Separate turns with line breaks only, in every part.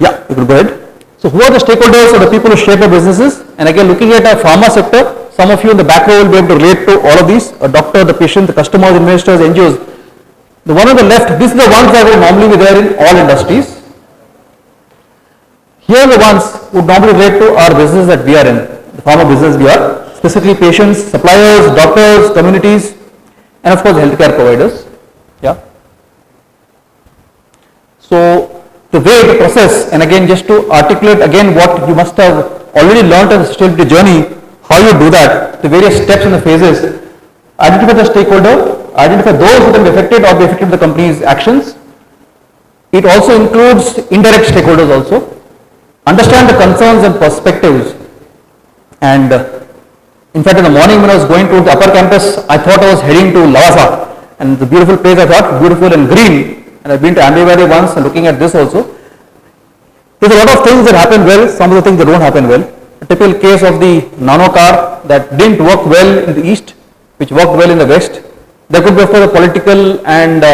Yeah, you could go ahead. So who are the stakeholders or the people who shape the businesses? And again, looking at a pharma sector, some of you in the back row will be able to relate to all of these: a doctor, the patient, the customers, investors, NGOs. The one on the left, these are the ones that will normally be there in all industries. Here are the ones who normally relate to our business that we are in, the pharma business we are, specifically patients, suppliers, doctors, communities, and of course healthcare providers. Yeah. So the way, the process, and again just to articulate again what you must have already learned on the sustainability journey, how you do that, the various steps and the phases: identify the stakeholder, identify those who can be affected or be affected by the company's actions. It also includes indirect stakeholders also. Understand the concerns and perspectives. And in fact, in the morning when I was going to the upper campus, I thought I was heading to Lavasa, and the beautiful place I thought, beautiful and green. And I've been to Ambi Valley once and looking at this also. There's a lot of things that happen well, some of the things that don't happen well. A typical case of the nano car that didn't work well in the east, which worked well in the west. There could be of course a political and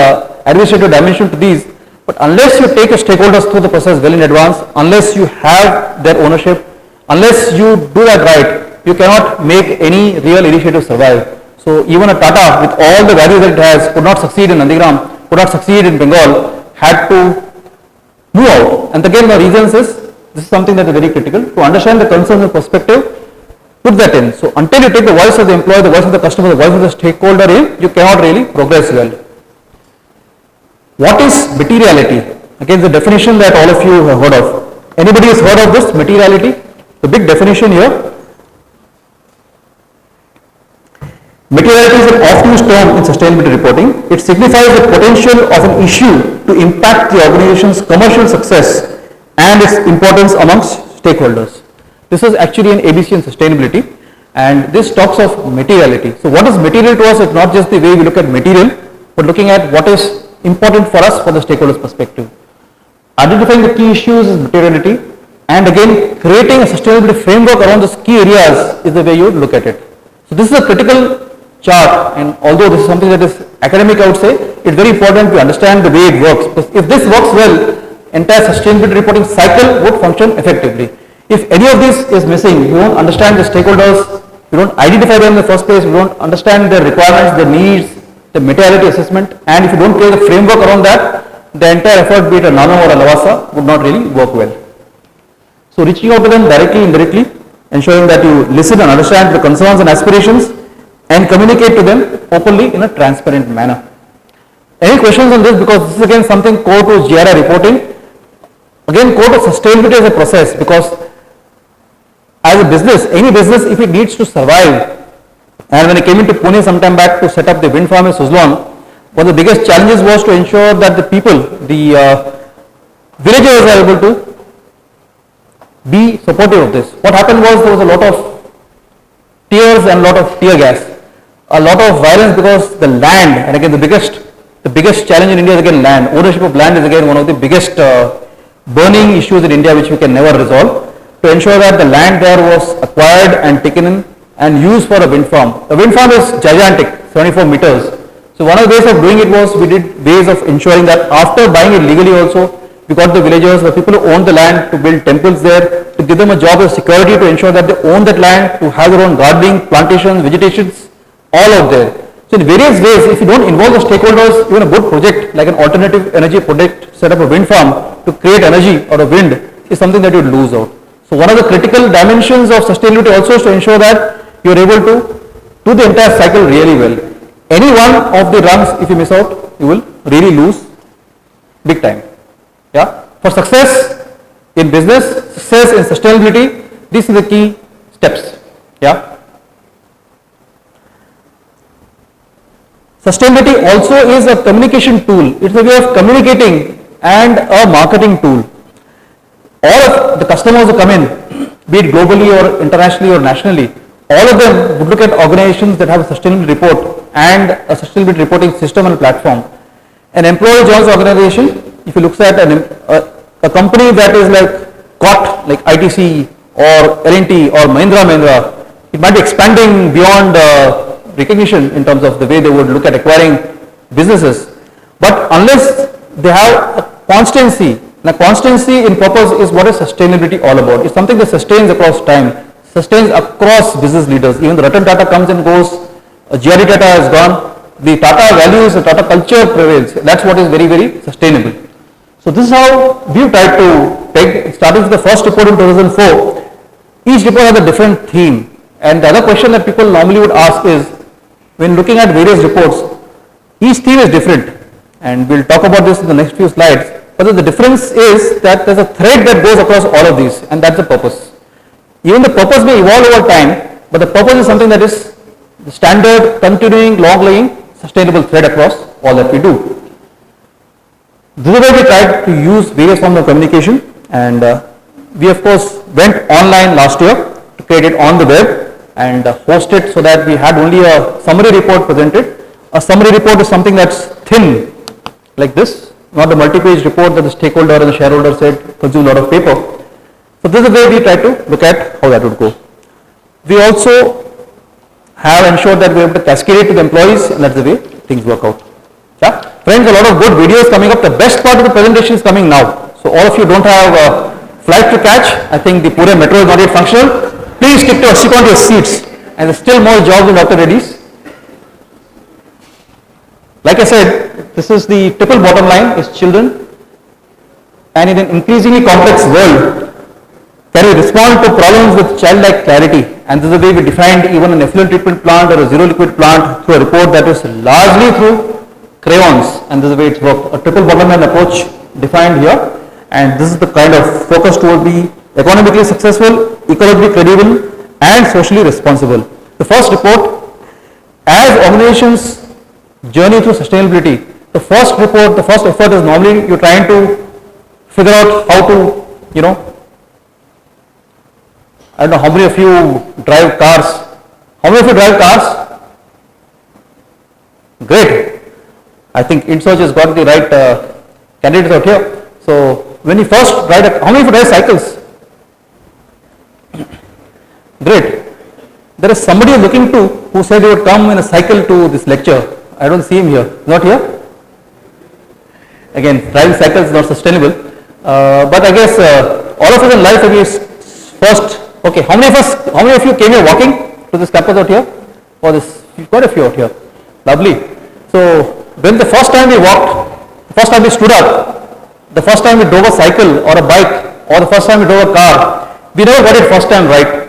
administrative dimension to these, but unless you take your stakeholders through the process well in advance, unless you have their ownership, unless you do that right, you cannot make any real initiative survive. So even a Tata with all the values that it has could not succeed in Nandigram, could not succeed in Bengal, had to move out. And again the reasons is, this is something that is very critical, to understand the concerns and perspective, put that in. So until you take the voice of the employee, the voice of the customer, the voice of the stakeholder in, you cannot really progress well. What is materiality? Again, the definition that all of you have heard of. Anybody has heard of this materiality? The big definition here. Materiality is an oft-used term in sustainability reporting. It signifies the potential of an issue to impact the organization's commercial success and its importance amongst stakeholders. This is actually an ABC in sustainability, and this talks of materiality. So what is material to us? It's not just the way we look at material, but looking at what is important for us for the stakeholders' perspective. Identifying the key issues is materiality, and again creating a sustainability framework around these key areas is the way you look at it. So this is a critical chart, and although this is something that is academic, I would say, it's very important to understand the way it works, because if this works well, entire sustainability reporting cycle would function effectively. If any of this is missing, you don't understand the stakeholders, you don't identify them in the first place, you don't understand their requirements, their needs, the materiality assessment, and if you don't create a framework around that, the entire effort, be it a Nano or a Lavasa, would not really work well. So reaching out to them directly, indirectly, ensuring that you listen and understand the concerns and aspirations, and communicate to them openly in a transparent manner. Any questions on this? Because this is again something core to GRI reporting. Again, core to sustainability as a process, because as a business, any business, if it needs to survive, and when I came into Pune some time back to set up the wind farm in Suzlon, one of the biggest challenges was to ensure that the people, the villagers are able to be supportive of this. What happened was there was a lot of tears and a lot of tear gas, a lot of violence, because the land, and again the biggest challenge in India is again land. Ownership of land is again one of the biggest burning issues in India which we can never resolve. To ensure that the land there was acquired and taken in and used for a wind farm. The wind farm is gigantic, 74 meters. So one of the ways of doing it was, we did ways of ensuring that after buying it legally also, we got the villagers, the people who own the land, to build temples there, to give them a job of security, to ensure that they own that land, to have their own gardening, plantations, vegetations, all out there. So in various ways, if you don't involve the stakeholders, even a good project like an alternative energy project, set up a wind farm to create energy out of wind, is something that you would lose out. So one of the critical dimensions of sustainability also is to ensure that you are able to do the entire cycle really well. Any one of the runs, if you miss out, you will really lose big time. Yeah. For success in business, success in sustainability, these are the key steps. Yeah. Sustainability also is a communication tool. It's a way of communicating and a marketing tool. All of the customers who come in, be it globally or internationally or nationally, all of them would look at organizations that have a sustainability report and a sustainability reporting system and platform. An employee joins the organization. If you look at a company that is like COT, like ITC or L&T or Mahindra Mahindra, it might be expanding beyond recognition in terms of the way they would look at acquiring businesses. But unless they have a constancy Now, constancy in purpose is what is sustainability all about. It's something that sustains across time, sustains across business leaders. Even the Ratan Tata comes and goes, GRD Tata has gone, the Tata values, the Tata culture prevails. That's what is very, very sustainable. So this is how we've tried to peg, starting with the first report in 2004. Each report has a different theme. And the other question that people normally would ask is, when looking at various reports, each theme is different. And we'll talk about this in the next few slides. But the difference is that there's a thread that goes across all of these, and that's the purpose. Even the purpose may evolve over time, but the purpose is something that is the standard, continuing, long-laying, sustainable thread across all that we do. This is where we tried to use various forms of communication, and we of course went online last year to create it on the web and host it so that we had only a summary report presented. A summary report is something that's thin, like this, not a multi-page report that the stakeholder and the shareholder said consumes a lot of paper. So this is the way we try to look at how that would go. We also have ensured that we have to cascade it to the employees, and that's the way things work out. Yeah? Friends, a lot of good videos coming up. The best part of the presentation is coming now. So all of you don't have a flight to catch. I think the Pune metro is not yet functional. Please stick to your seats. And there's still more jobs in Dr. Reddy's. Like I said, this is the triple bottom line is children. And in an increasingly complex world, can we respond to problems with childlike clarity? And this is the way we defined even an effluent treatment plant or a zero liquid plant through a report that is largely through crayons. And this is the way it's worked. A triple bottom line approach defined here. And this is the kind of focus toward be economically successful, ecologically credible, and socially responsible. The first report, as organizations journey through sustainability, the first report, the first effort is normally you're trying to figure out how to, I don't know how many of you drive cars. How many of you drive cars? Great. I think InSearch has got the right candidates out here. So when you first ride, how many of you drive cycles? Great. There is somebody looking to who said he would come in a cycle to this lecture. I don't see him here. Not here? Again, driving cycles is not sustainable. But I guess all of us in life, first, okay, how many of you came here walking to this campus out here? Or this, quite a few out here. Lovely. So when the first time we walked, the first time we stood up, the first time we drove a cycle or a bike, or the first time we drove a car, we never got it first time right.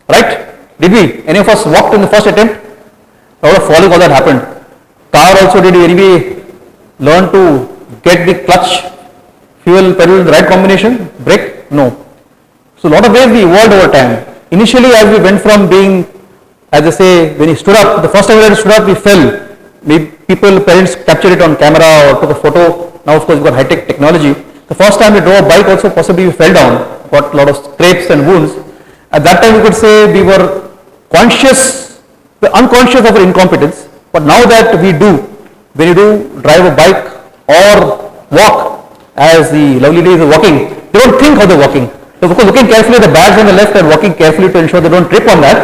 Right? Did we? Any of us walked in the first attempt? A lot of falling, all that happened. Car also, did we anyway learn to get the clutch, fuel, pedal in the right combination? Brake? No. So a lot of ways we evolved over time. Initially, as we went from being, as I say, when he stood up, the first time when he stood up, we fell. Maybe parents captured it on camera or took a photo. Now, of course, we've got high-tech technology. The first time we drove a bike also, possibly we fell down, got a lot of scrapes and wounds. At that time, we could say we were unconscious of our incompetence. But now that we do, when you do drive a bike or walk, as the lovely ladies are walking, they don't think how they're walking. They're looking carefully at the bags on the left and walking carefully to ensure they don't trip on that.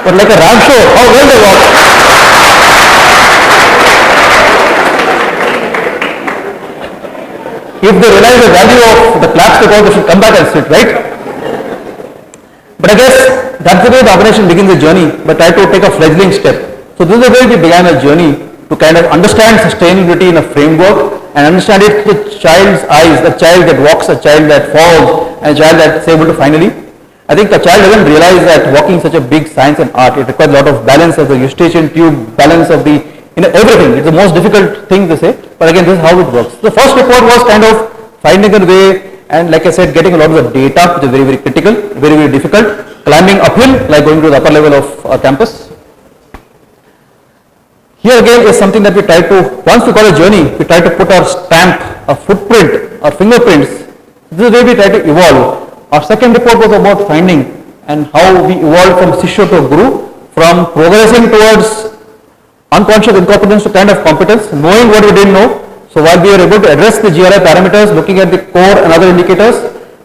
But like a ram show, how well they walk. If they realize the value of the claps they should come back and sit, right? But I guess that's the way the organization begins the journey, but try to take a fledgling step. So this is the way we began a journey to kind of understand sustainability in a framework and understand it through the child's eyes, the child that walks, a child that falls, and a child that's able to finally. I think the child doesn't realize that walking is such a big science and art. It requires a lot of balance of the eustachian tube, balance of the, everything. It's the most difficult thing to say, but again, this is how it works. The first report was kind of finding a way, and like I said, getting a lot of the data, which is very, very critical, very, very difficult, climbing uphill, like going to the upper level of our campus. Here again is something that we try to, once we got a journey, we try to put our stamp, our footprint, our fingerprints. This is the way we try to evolve. Our second report was about finding and how we evolved from Shishya to a Guru, from progressing towards unconscious incompetence to kind of competence, knowing what we didn't know. So while we were able to address the GRI parameters, looking at the core and other indicators,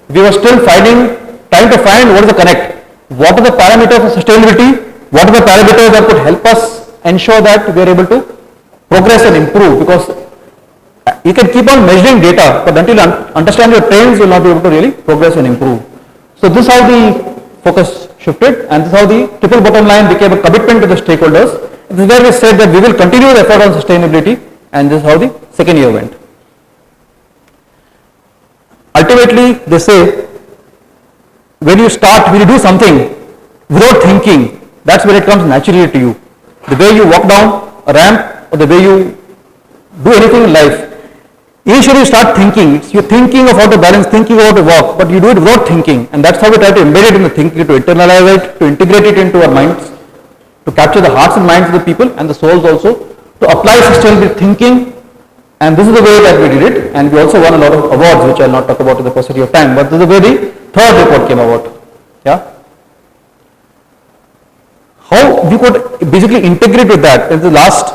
we were still trying to find what is the connect. What are the parameters of sustainability? What are the parameters that could help us ensure that we are able to progress and improve? Because you can keep on measuring data, but until you understand your trends, you will not be able to really progress and improve. So this is how the focus shifted, and this is how the triple bottom line became a commitment to the stakeholders. This is where we said that we will continue the effort on sustainability, and this is how the second year went. Ultimately, they say, when you do something without thinking, that's when it comes naturally to you. The way you walk down a ramp or the way you do anything in life, initially you start thinking, you're thinking of how to balance, thinking how to walk, but you do it without thinking, and that's how we try to embed it in the thinking, to internalize it, to integrate it into our minds, to capture the hearts and minds of the people and the souls also, to apply sustainable thinking, and this is the way that we did it, and we also won a lot of awards, which I'll not talk about in the paucity of time, but this is the way the third report came about. Yeah. How we could basically integrate with that in the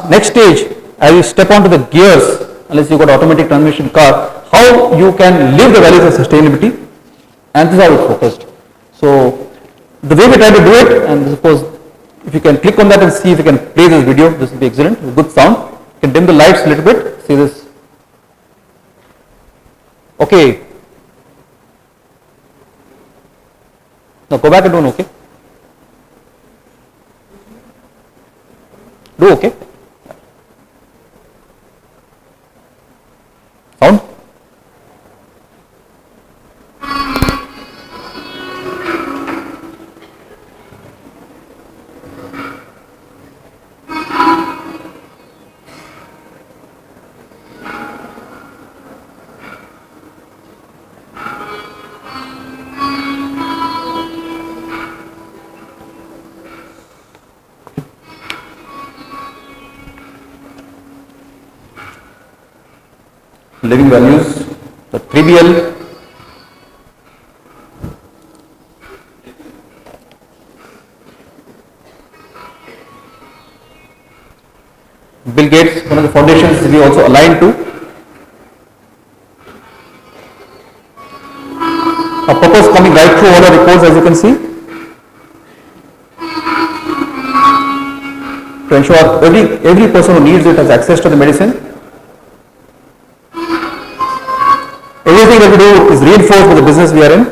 next stage, as you step onto the gears, unless you've got automatic transmission car, how you can live the values of sustainability, and this is how it's focused. So the way we try to do it, and suppose if you can click on that and see if you can play this video, this will be excellent, good sound. You can dim the lights a little bit, see this. Okay. Now go back and do an okay. Do okay. Sound? Living values, the 3BL, Bill Gates, one of the foundations we also aligned to. A purpose coming right through all our reports, as you can see, to ensure every person who needs it has access to the medicine. Everything that we do is reinforced with the business we are in.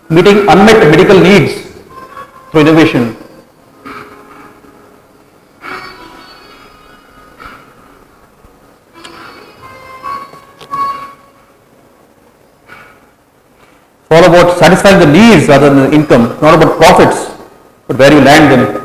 Meeting unmet medical needs through innovation. It's all about satisfying the needs rather than the income, not about profits, but where you land them.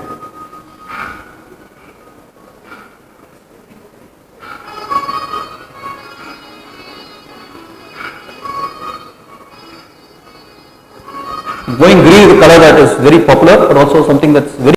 Going green is a color that is very popular, but also something that's very